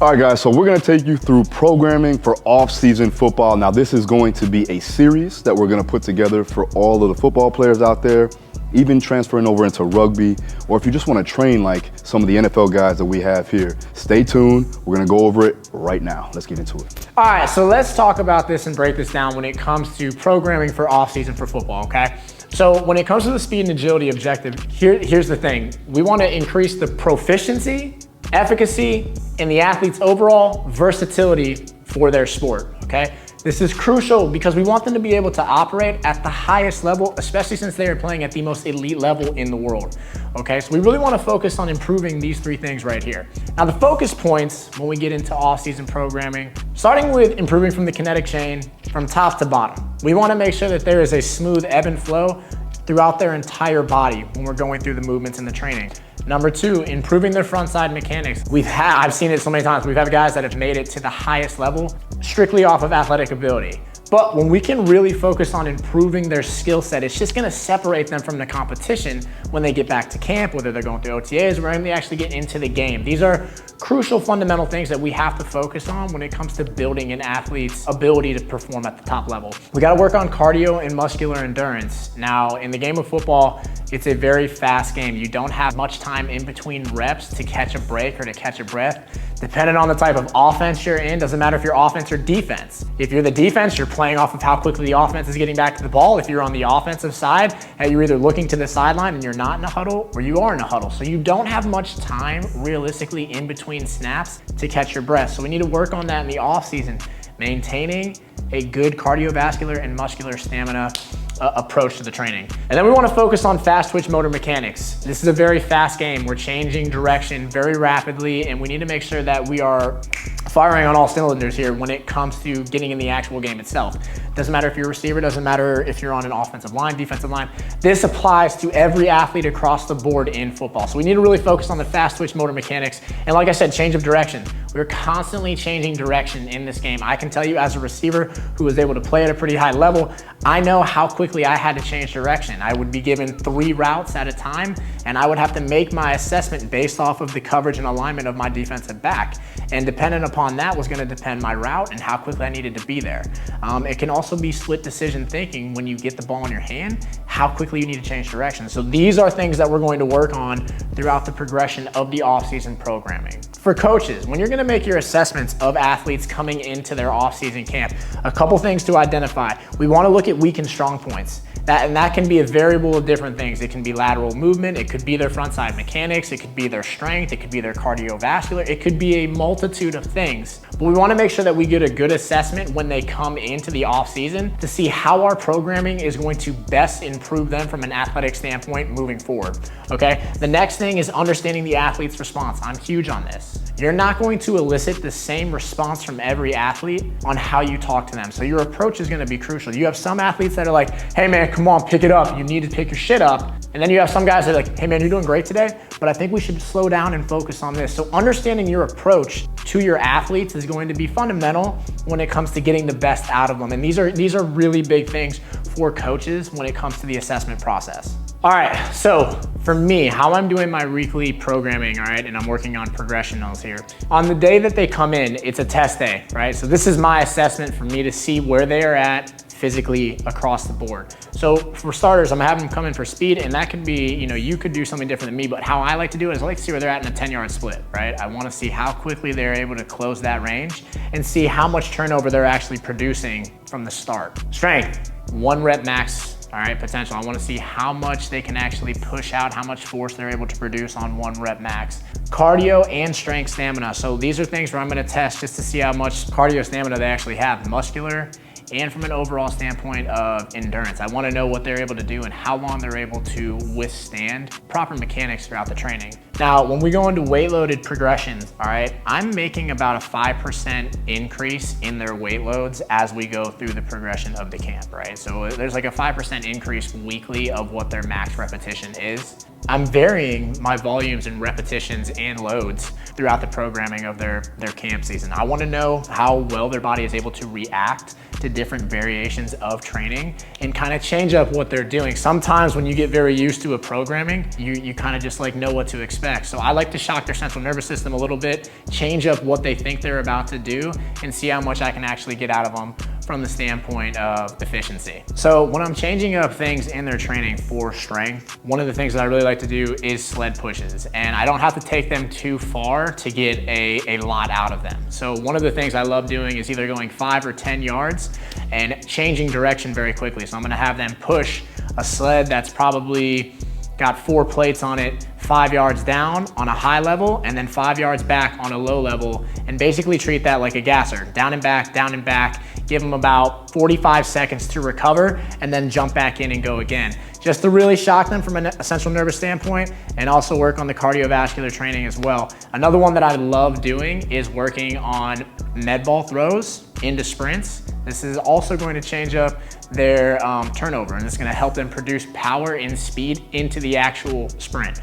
All right, guys, so we're going to take you through programming for off-season football. Now, this is going to be a series that we're going to put together for all of the football players out there, even transferring over into rugby, or if you just want to train like some of the NFL guys that we have here. Stay tuned. We're going to go over it right now. Let's get into it. All right, so let's talk about this and break this down when it comes to programming for off-season for football, okay? So when it comes to the speed and agility objective, here's the thing. We want to increase the proficiency, efficacy, and the athlete's overall versatility for their sport, okay? This is crucial because we want them to be able to operate at the highest level, especially since they are playing at the most elite level in the world, okay? So we really want to focus on improving these three things right here. Now the focus points when we get into off-season programming, starting with improving from the kinetic chain from top to bottom. We want to make sure that there is a smooth ebb and flow throughout their entire body when we're going through the movements in the training. Number two, improving their front side mechanics. I've seen it so many times. We've had guys that have made it to the highest level strictly off of athletic ability. But when we can really focus on improving their skill set, it's just gonna separate them from the competition when they get back to camp, whether they're going through OTAs or when they actually get into the game. These are crucial fundamental things that we have to focus on when it comes to building an athlete's ability to perform at the top level. We gotta work on cardio and muscular endurance. Now, in the game of football, it's a very fast game. You don't have much time in between reps to catch a break or to catch a breath. Depending on the type of offense you're in, doesn't matter if you're offense or defense. If you're the defense, you're playing off of how quickly the offense is getting back to the ball. If you're on the offensive side, and you're either looking to the sideline and you're not in a huddle, or you are in a huddle. So you don't have much time realistically in between snaps to catch your breath. So we need to work on that in the off season, maintaining a good cardiovascular and muscular stamina approach to the training. And then we want to focus on fast twitch motor mechanics. This is a very fast game. We're changing direction very rapidly, and we need to make sure that we are firing on all cylinders here when it comes to getting in the actual game itself. Doesn't matter if you're a receiver, doesn't matter if you're on an offensive line, defensive line. This applies to every athlete across the board in football. So we need to really focus on the fast twitch motor mechanics. And like I said, change of direction. We're constantly changing direction in this game. I can tell you as a receiver who was able to play at a pretty high level, I know how quickly I had to change direction. I would be given 3 routes at a time, and I would have to make my assessment based off of the coverage and alignment of my defensive back. And dependent upon that was gonna depend my route and how quickly I needed to be there. It can also be split decision thinking when you get the ball in your hand, how quickly you need to change direction. So these are things that we're going to work on throughout the progression of the off-season programming. For coaches, when you're gonna make your assessments of athletes coming into their off-season camp, a couple things to identify. We wanna look at weak and strong points. That can be a variable of different things. It can be lateral movement, it could be their front side mechanics, it could be their strength, it could be their cardiovascular, it could be a multitude of things. But we wanna make sure that we get a good assessment when they come into the off season to see how our programming is going to best improve them from an athletic standpoint moving forward, okay? The next thing is understanding the athlete's response. I'm huge on this. You're not going to elicit the same response from every athlete on how you talk to them. So your approach is gonna be crucial. You have some athletes that are like, hey man, come on, pick it up. You need to pick your shit up. And then you have some guys that are like, hey man, you're doing great today, but I think we should slow down and focus on this. So understanding your approach to your athletes is going to be fundamental when it comes to getting the best out of them. And these are really big things for coaches when it comes to the assessment process. All right, so for me, how I'm doing my weekly programming, all right, and I'm working on progressionals here. On the day that they come in, it's a test day, right? So this is my assessment for me to see where they are at physically across the board. So for starters, I'm gonna have them come in for speed, and that could be, you could do something different than me, but how I like to do it is I like to see where they're at in a 10-yard split, right? I wanna see how quickly they're able to close that range and see how much turnover they're actually producing from the start. Strength, 1 rep max. All right, potential. I want to see how much they can actually push out, how much force they're able to produce on 1 rep max. Cardio and strength stamina. So these are things where I'm going to test just to see how much cardio stamina they actually have, muscular and from an overall standpoint of endurance. I want to know what they're able to do and how long they're able to withstand proper mechanics throughout the training. Now, when we go into weight loaded progressions, all right, I'm making about a 5% increase in their weight loads as we go through the progression of the camp, right? So there's like a 5% increase weekly of what their max repetition is. I'm varying my volumes and repetitions and loads throughout the programming of their camp season. I want to know how well their body is able to react to different variations of training and kind of change up what they're doing. Sometimes when you get very used to a programming, you kind of just like know what to expect. So I like to shock their central nervous system a little bit, change up what they think they're about to do, and see how much I can actually get out of them from the standpoint of efficiency. So when I'm changing up things in their training for strength, one of the things that I really like to do is sled pushes. And I don't have to take them too far to get a lot out of them. So one of the things I love doing is either going 5 or 10 yards and changing direction very quickly. So I'm gonna have them push a sled that's probably got 4 plates on it, 5 yards down on a high level, and then 5 yards back on a low level, and basically treat that like a gasser. Down and back, give them about 45 seconds to recover, and then jump back in and go again. Just to really shock them from a central nervous standpoint, and also work on the cardiovascular training as well. Another one that I love doing is working on med ball throws into sprints. This is also going to change up their turnover, and it's going to help them produce power and speed into the actual sprint.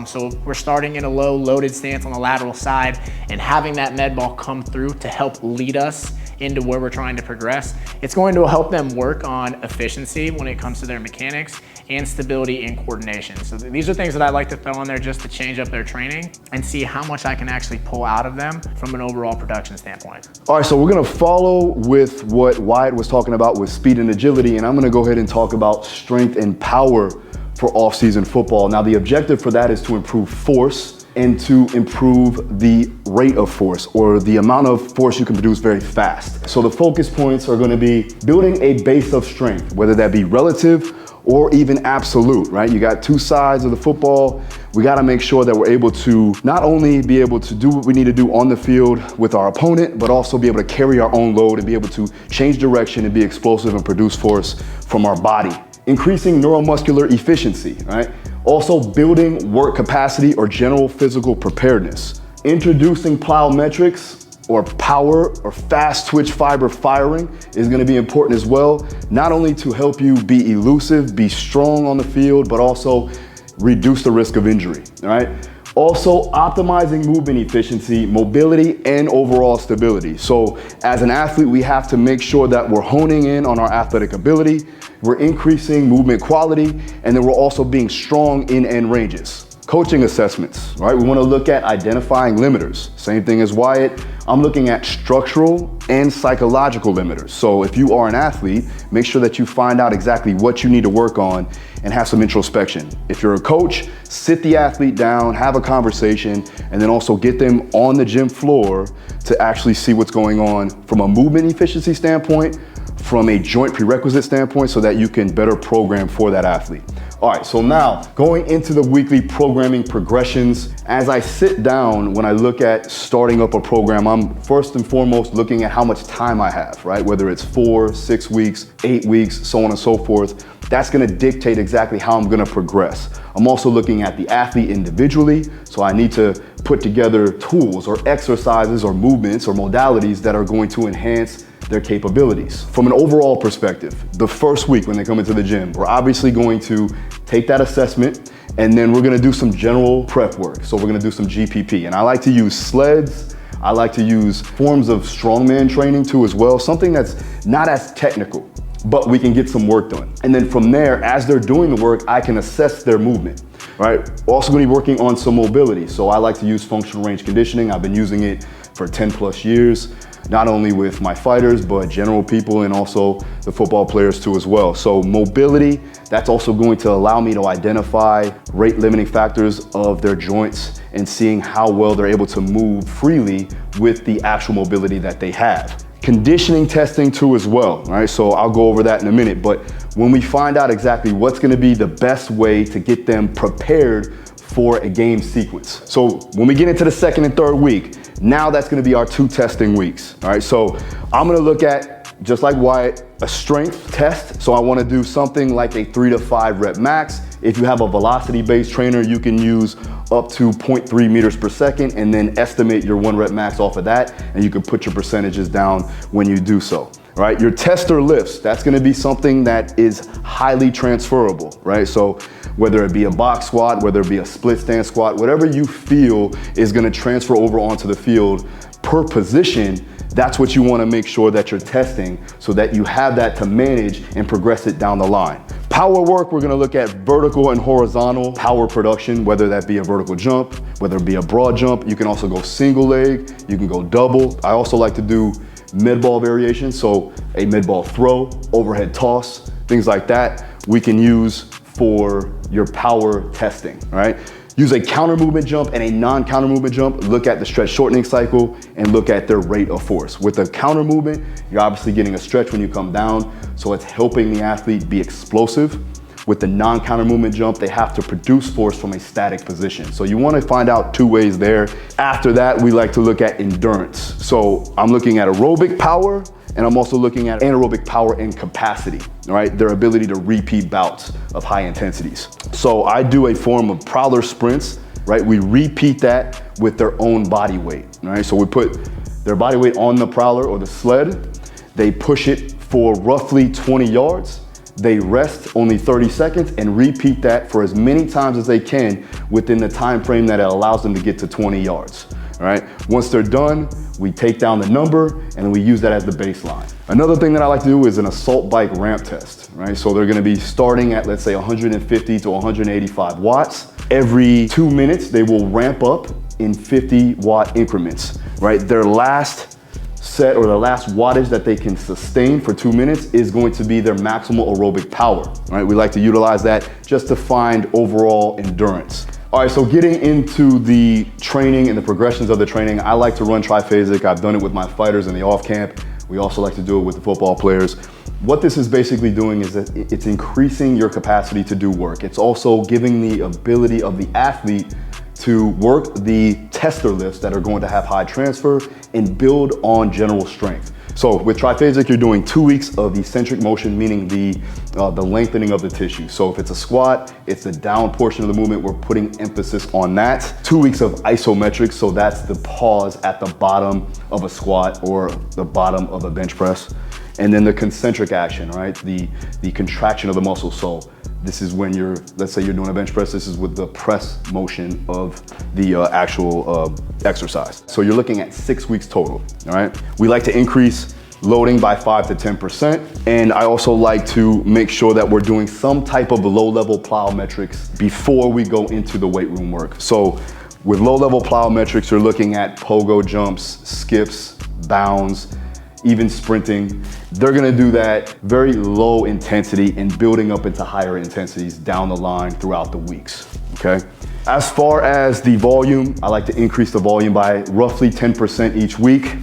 So we're starting in a low loaded stance on the lateral side and having that med ball come through to help lead us into where we're trying to progress. It's going to help them work on efficiency when it comes to their mechanics and stability and coordination. So these are things that I like to throw in there just to change up their training and see how much I can actually pull out of them from an overall production standpoint. All right, so we're gonna follow with what Wyatt was talking about with speed and agility, and I'm gonna go ahead and talk about strength and power for off-season football. Now, the objective for that is to improve force and to improve the rate of force, or the amount of force you can produce very fast. So the focus points are gonna be building a base of strength, whether that be relative or even absolute, right? You got two sides of the football. We gotta make sure that we're able to not only be able to do what we need to do on the field with our opponent, but also be able to carry our own load and be able to change direction and be explosive and produce force from our body. Increasing neuromuscular efficiency, right? Also building work capacity or general physical preparedness. Introducing plyometrics or power or fast twitch fiber firing is gonna be important as well, not only to help you be elusive, be strong on the field, but also reduce the risk of injury, all right? Also optimizing movement efficiency, mobility, and overall stability. So as an athlete, we have to make sure that we're honing in on our athletic ability, we're increasing movement quality, and then we're also being strong in end ranges. Coaching assessments, right? We want to look at identifying limiters. Same thing as Wyatt. I'm looking at structural and psychological limiters. So if you are an athlete, make sure that you find out exactly what you need to work on and have some introspection. If you're a coach, sit the athlete down, have a conversation, and then also get them on the gym floor to actually see what's going on from a movement efficiency standpoint, from a joint prerequisite standpoint, so that you can better program for that athlete. All right, so now going into the weekly programming progressions, as I sit down, when I look at starting up a program, I'm first and foremost looking at how much time I have, right? Whether it's 4, 6 weeks, 8 weeks, so on and so forth. That's gonna dictate exactly how I'm gonna progress. I'm also looking at the athlete individually, so I need to put together tools or exercises or movements or modalities that are going to enhance their capabilities. From an overall perspective, the first week when they come into the gym, we're obviously going to take that assessment, and then we're gonna do some general prep work. So we're gonna do some GPP, and I like to use sleds. I like to use forms of strongman training too as well, something that's not as technical, but we can get some work done. And then from there, as they're doing the work, I can assess their movement, right? Also gonna be working on some mobility. So I like to use functional range conditioning. I've been using it for 10 plus years, not only with my fighters, but general people and also the football players too as well. So mobility, that's also going to allow me to identify rate limiting factors of their joints and seeing how well they're able to move freely with the actual mobility that they have. Conditioning testing too as well, right? So I'll go over that in a minute, but when we find out exactly what's gonna be the best way to get them prepared for a game sequence. So when we get into the second and third week, now that's gonna be our 2 testing weeks, all right? So I'm gonna look at, just like Wyatt, a strength test. So I wanna do something like a 3 to 5 rep max. If you have a velocity-based trainer, you can use up to 0.3 meters per second and then estimate your 1 rep max off of that, and you can put your percentages down when you do so. right? Your tester lifts, that's gonna be something that is highly transferable, right? So whether it be a box squat, whether it be a split stance squat, whatever you feel is gonna transfer over onto the field per position, that's what you wanna make sure that you're testing so that you have that to manage and progress it down the line. Power work, we're gonna look at vertical and horizontal power production, whether that be a vertical jump, whether it be a broad jump. You can also go single leg, you can go double. I also like to do mid-ball variations, so a mid-ball throw, overhead toss, things like that, we can use for your power testing, right? Use a counter movement jump and a non-counter movement jump. Look at the stretch shortening cycle and look at their rate of force. With the counter movement, you're obviously getting a stretch when you come down, so it's helping the athlete be explosive. With the non-counter movement jump, they have to produce force from a static position. So you wanna find out two ways there. After that, we like to look at endurance. So I'm looking at aerobic power, and I'm also looking at anaerobic power and capacity, all right? Their ability to repeat bouts of high intensities. So I do a form of prowler sprints, right? We repeat that with their own body weight, all right? So we put their body weight on the prowler or the sled. They push it for roughly 20 yards. They rest only 30 seconds and repeat that for as many times as they can within the time frame that it allows them to get to 20 yards, all right? Once they're done, we take down the number and we use that as the baseline. Another thing that I like to do is an assault bike ramp test, right? So they're gonna be starting at, let's say, 150 to 185 watts. Every 2 minutes, they will ramp up in 50-watt increments, right? Their last set or the last wattage that they can sustain for 2 minutes is going to be their maximal aerobic power, right? We like to utilize that just to find overall endurance. All right, so getting into the training and the progressions of the training, I like to run triphasic. I've done it with my fighters in the off camp. We also like to do it with the football players. What this is basically doing is that it's increasing your capacity to do work. It's also giving the ability of the athlete to work the tester lifts that are going to have high transfer and build on general strength. So with triphasic, you're doing 2 weeks of eccentric motion, meaning the lengthening of the tissue. So if it's a squat, it's the down portion of the movement, we're putting emphasis on that. 2 weeks of isometric, so that's the pause at the bottom of a squat or the bottom of a bench press. And then the concentric action, right? The contraction of the muscle. So this is when let's say you're doing a bench press, this is with the press motion of the actual exercise. So you're looking at 6 weeks total, all right? We like to increase loading by 5 to 10%. And I also like to make sure that we're doing some type of low-level plyometrics before we go into the weight room work. So with low-level plyometrics, you're looking at pogo jumps, skips, bounds, even sprinting. They're gonna do that very low intensity and building up into higher intensities down the line throughout the weeks, okay? As far as the volume, I like to increase the volume by roughly 10% each week.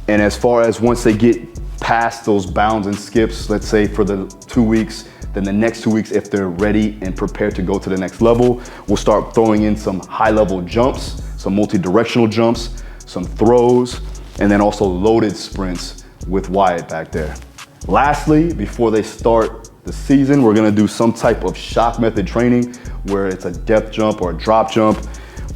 And as far as once they get past those bounds and skips, let's say for the 2 weeks, then the next 2 weeks, if they're ready and prepared to go to the next level, we'll start throwing in some high-level jumps, some multi-directional jumps, some throws, and then also loaded sprints with Wyatt back there. Lastly, before they start the season, we're gonna do some type of shock method training where it's a depth jump or a drop jump.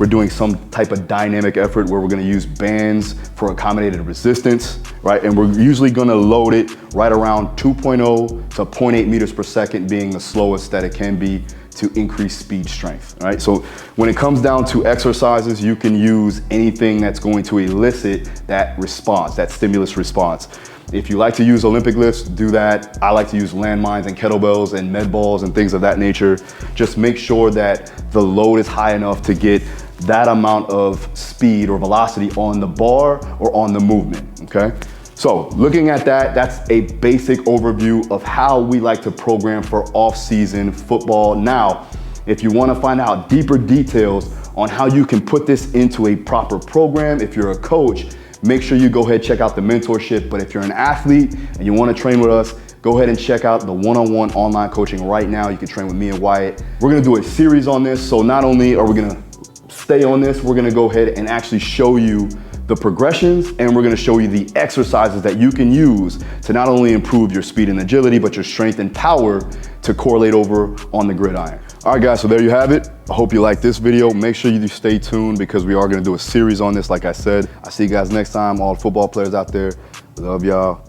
We're doing some type of dynamic effort where we're gonna use bands for accommodated resistance, right? And we're usually gonna load it right around 2.0 to 0.8 meters per second being the slowest that it can be to increase speed strength, right? So when it comes down to exercises, you can use anything that's going to elicit that response, that stimulus response. If you like to use Olympic lifts, do that. I like to use landmines and kettlebells and med balls and things of that nature. Just make sure that the load is high enough to get that amount of speed or velocity on the bar or on the movement, okay? So looking at that, that's a basic overview of how we like to program for off-season football. Now, if you want to find out deeper details on how you can put this into a proper program, if you're a coach, make sure you go ahead and check out the mentorship. But if you're an athlete and you want to train with us, go ahead and check out the one-on-one online coaching right now. You can train with me and Wyatt. We're going to do a series on this. So not only are we going to stay on this, we're going to go ahead and actually show you the progressions, and we're gonna show you the exercises that you can use to not only improve your speed and agility, but your strength and power to correlate over on the gridiron. All right, guys, so there you have it. I hope you like this video. Make sure you stay tuned because we are gonna do a series on this, like I said. I'll see you guys next time. All the football players out there, love y'all.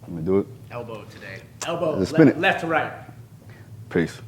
Let me do it. Elbow today. Elbow, Spin it. left to right. Peace.